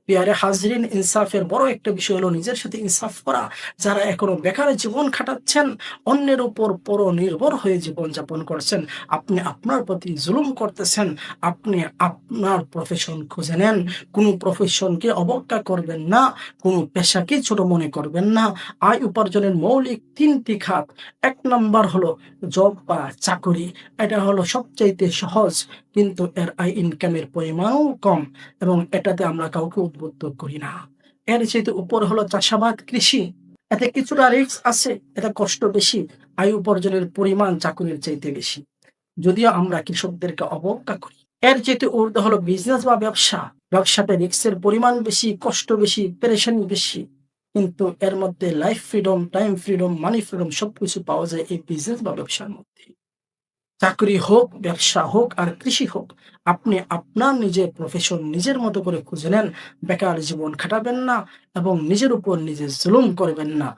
পিয়ারে হাজরিন, ইনসাফের বড় একটা বিষয় হলো নিজের সাথে ইনসাফ করা। যারা এখনো বেকার জীবন খাটাচ্ছেন, অন্যের উপর পরনির্ভর হয়ে জীবনযাপন করছেন, আপনি আপনার প্রতি জুলুম করতেছেন। আপনি আপনার প্রফেশন খুঁজে নেন। কোনো প্রফেশনকে অবজ্ঞা করবেন না, কোনো পেশাকে ছোট মনে করবেন না। আয় উপার্জনের মৌলিক ৩ টি খাত। ১ নাম্বার হলো জব বা চাকুরি। এটা হলো সবচাইতে সহজ, কিন্তু এর আয় ইনকামের পরিমাণও কম এবং এটাতে আমরা কাউকে উদ্বুদ্ধ করি না। এর চাইতে উপরে হলো চাষাবাদ, কৃষি। এতে কিছুটা রিস্ক আছে, এতে কষ্ট বেশি, আয় উপার্জনের পরিমাণ চাকুরির চাইতে বেশি। যদিও আমরা কৃষকদেরকে অবজ্ঞা করি। এর চাইতে ঊর্ধ্বে হলো বিজনেস বা ব্যবসা। ব্যবসাতে রিস্কের পরিমাণ বেশি, কষ্ট বেশি, পেরেশানি বেশি। কিন্তু এর মধ্যে লাইফ ফ্রিডম, টাইম ফ্রিডম, মানি ফ্রিডম সবকিছু পাওয়া যায় এই বিজনেস বা ব্যবসার মধ্যে। চাকরি হোক, ব্যবসা হোক আর কৃষি হোক, আপনি আপনার নিজের প্রফেশন নিজের মতো করে খুঁজে নেন। বেকার জীবন খাটাবেন না এবং নিজের উপর নিজে জুলুম করবেন না।